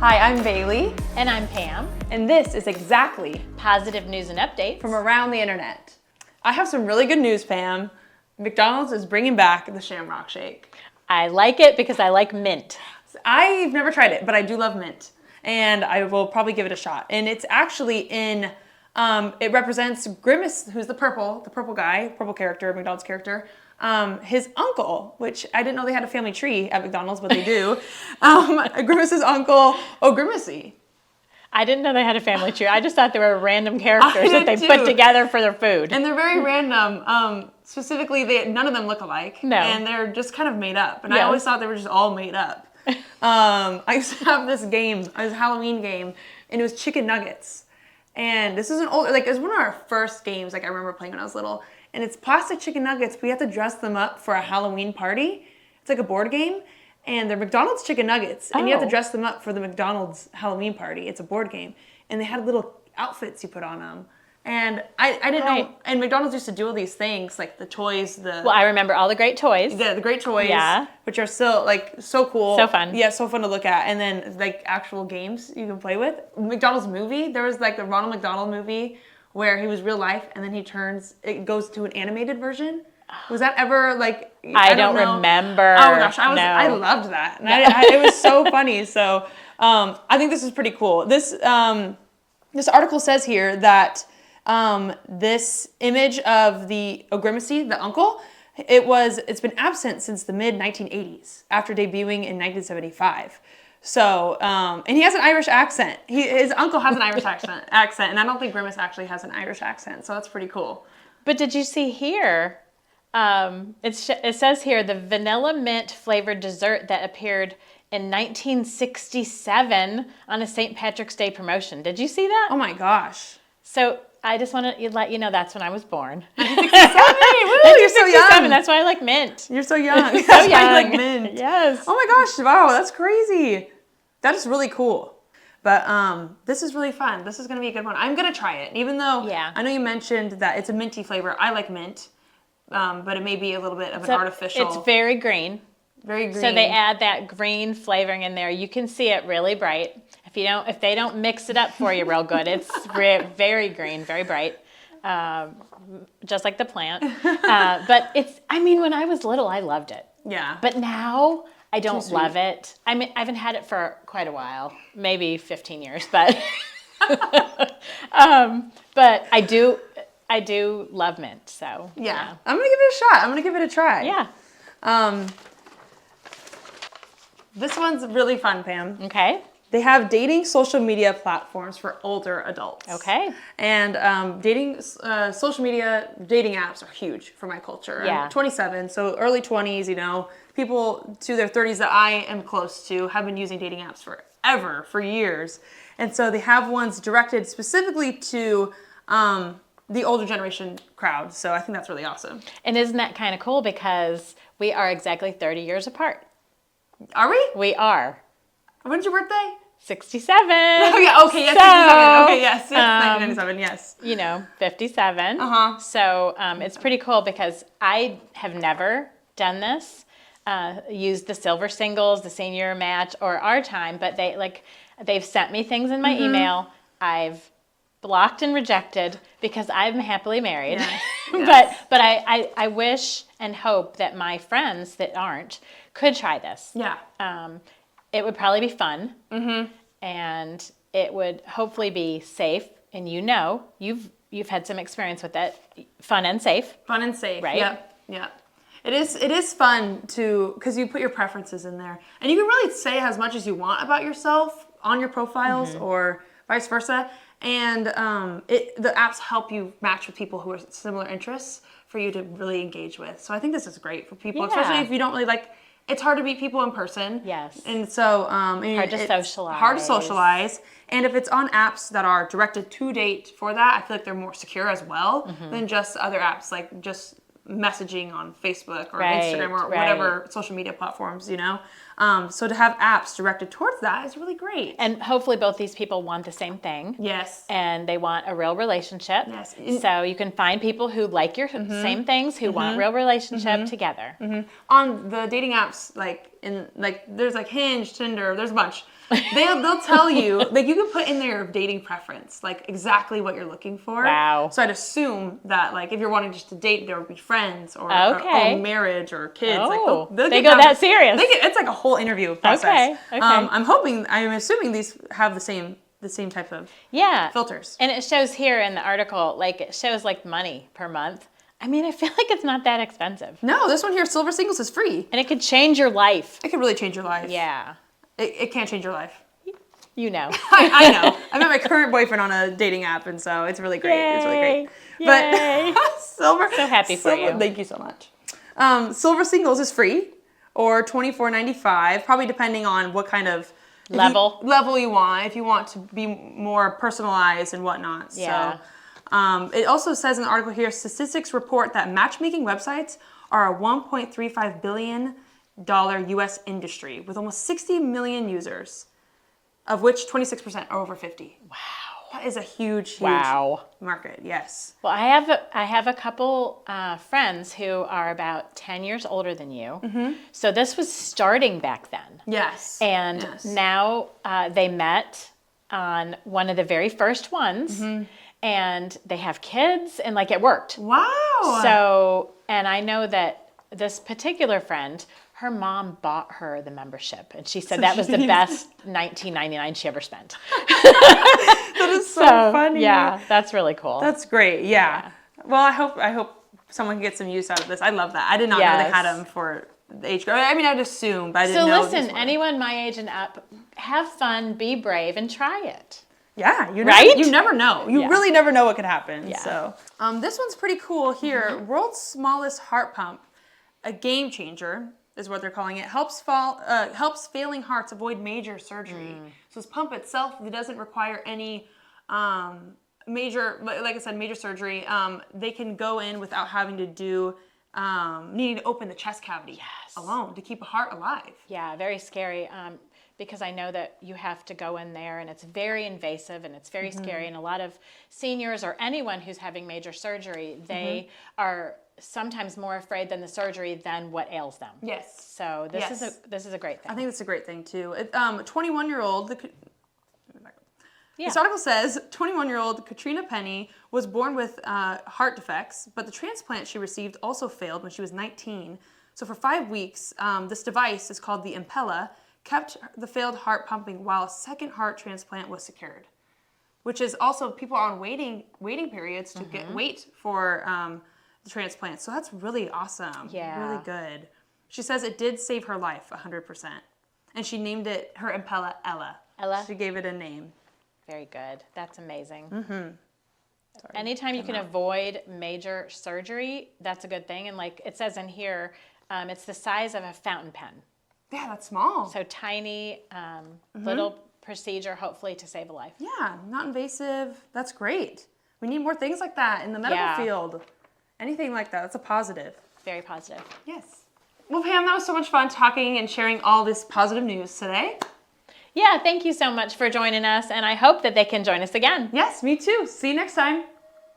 Hi, I'm Bailey. And I'm Pam. And this is Exactly Positive news and updates from around the internet. I have some really good news, Pam. McDonald's is bringing back the Shamrock Shake. I like it because I like mint. I've never tried it, but I do love mint. And I will probably give it a shot. And it's actually in, it represents Grimace, who's the purple guy, purple character, McDonald's character. His uncle, which I didn't know they had a family tree at McDonald's, but they do. Grimace's uncle, Grimacy. I didn't know they had a family tree. I just thought they were random characters that they put together for their food. And they're very random. Specifically, none of them look alike. No. And they're just kind of made up. And Yes. I always thought they were just all made up. I used to have this game, it was a Halloween game, and it was chicken nuggets. And this is an old, it was one of our first games, I remember playing when I was little. And it's plastic chicken nuggets, but you have to dress them up for a Halloween party. It's like a board game. And they're McDonald's chicken nuggets. And you have to dress them up for the McDonald's Halloween party. It's a board game. And they had little outfits you put on them. And I didn't know. And McDonald's used to do all these things, like the toys. Well, I remember all the great toys. The great toys. Yeah. Which are still, so cool. So fun. Yeah, so fun to look at. And then, actual games you can play with. McDonald's movie. There was, the Ronald McDonald movie where he was real life, and then it goes to an animated version. Was that ever I don't remember. Oh my gosh, I loved that. And it was so funny. So I think this is pretty cool. This article says here that this image of the Grimacy, the uncle, it's been absent since the mid 1980s after debuting in 1975. So, and he has an Irish accent. His uncle has an Irish accent, and I don't think Grimace actually has an Irish accent, so that's pretty cool. But did you see here, it says here, the vanilla mint flavored dessert that appeared in 1967 on a St. Patrick's Day promotion. Did you see that? Oh my gosh. So I just want to let you know that's when I was born. 1967, you're so young. That's why I like mint. You're so young. So That's young. why I like mint. Yes. Oh my gosh, wow, that's crazy. That is really cool. But this is really fun. This is going to be a good one. I'm going to try it. Even though I know you mentioned that it's a minty flavor. I like mint, but it may be a little bit of an artificial. It's very green. Very green. So they add that green flavoring in there. You can see it really bright. If they don't mix it up for you real good, it's very green, very bright, just like the plant. But when I was little, I loved it. Yeah. But now I don't love it. I haven't had it for quite a while, maybe 15 years, but but I do love mint. So yeah. I'm gonna give it a shot. I'm gonna give it a try. Yeah. This one's really fun, Pam. Okay. They have dating social media platforms for older adults. Okay. And social media dating apps are huge for my culture. Yeah. I'm 27, so early 20s, people to their 30s that I am close to have been using dating apps forever, for years. And so they have ones directed specifically to the older generation crowd. So I think that's really awesome. And isn't that kind of cool because we are exactly 30 years apart. Are we? We are. When's your birthday? 67. Oh, yeah. Okay, yes, 67. Okay, yes. 1997, yes. 57. Uh-huh. So it's pretty cool because I have never done this, used the silver singles, the senior match, or our time, but they've sent me things in my email. I've blocked and rejected because I'm happily married. Yes. But I wish and hope that my friends that aren't could try this. Yeah. It would probably be fun, and it would hopefully be safe. And you've had some experience with it, fun and safe. Fun and safe, right? Yeah. It is fun because you put your preferences in there, and you can really say as much as you want about yourself on your profiles or vice versa. And the apps help you match with people who are similar interests for you to really engage with. So I think this is great for people, especially if you don't really it's hard to meet people in person. Yes. And so hard to socialize. Hard to socialize. And if it's on apps that are directed to date for that, I feel like they're more secure as well than just other apps like just messaging on Facebook or Instagram or whatever social media platforms, So to have apps directed towards that is really great. And hopefully both these people want the same thing. Yes. And they want a real relationship. Yes. So you can find people who like your same things, who want a real relationship together. On the dating apps, in like there's like Hinge, Tinder, there's a bunch. They'll tell you, like you can put in their dating preference, like exactly what you're looking for. Wow. So I'd assume that like if you're wanting just to date, there would be friends or marriage or kids. Oh, like they go that serious. It's like a whole interview process. Okay. I'm assuming these have the same type of filters. And it shows here in the article, like it shows like money per month. I mean, I feel like it's not that expensive. No, this one here, Silver Singles, is free. And it could change your life. It could really change your life. Yeah. It can't change your life. You know. I know. I met my current boyfriend on a dating app, and so it's really great. Yay. It's really great. Yay. But Silver. So happy for you. Thank you so much. Silver Singles is free, or $24.95, probably depending on what kind of level you want. If you want to be more personalized and whatnot. Yeah. So, it also says in the article here, statistics report that matchmaking websites are a $1.35 billion U.S. industry with almost 60 million users, of which 26% are over 50. Wow. That is a huge market, yes. Well, I have a couple friends who are about 10 years older than you. Mm-hmm. So this was starting back then. Yes. And now they met on one of the very first ones. Mm-hmm. And they have kids, and like it worked. Wow. So, and I know that this particular friend, her mom bought her the membership, and she said that was the best $19.99 she ever spent. That is so funny. Yeah, that's really cool. That's great. Yeah. Well, I hope someone can get some use out of this. I love that. I did not know they had them for the age group. I mean, I'd assume, but I didn't know. So listen, anyone my age and up, have fun, be brave, and try it. Yeah, you never know. You really never know what could happen. Yeah. So, this one's pretty cool here. Mm-hmm. World's smallest heart pump, a game changer is what they're calling it. Helps failing hearts avoid major surgery. So this pump itself, it doesn't require any major, like I said, major surgery. They can go in without having to do needing to open the chest cavity alone to keep a heart alive. Yeah, very scary. Because I know that you have to go in there and it's very invasive and it's very scary. And a lot of seniors or anyone who's having major surgery, they are sometimes more afraid than the surgery than what ails them. Yes. So this is a great thing. I think it's a great thing too. 21-year-old. This article says 21-year-old Katrina Penny was born with heart defects, but the transplant she received also failed when she was 19. So for 5 weeks, this device is called the Impella, kept the failed heart pumping while a second heart transplant was secured, which is also people are on waiting periods to wait for the transplant. So that's really awesome. Yeah. Really good. She says it did save her life 100%. And she named it her Impella Ella. Ella? She gave it a name. Very good. That's amazing. Mm-hmm. Anytime you can avoid major surgery, that's a good thing. And like it says in here, it's the size of a fountain pen. Yeah, that's small. So tiny, little procedure, hopefully, to save a life. Yeah, not invasive. That's great. We need more things like that in the medical field. Anything like that. That's a positive. Very positive. Yes. Well, Pam, that was so much fun talking and sharing all this positive news today. Yeah, thank you so much for joining us, and I hope that they can join us again. Yes, me too. See you next time.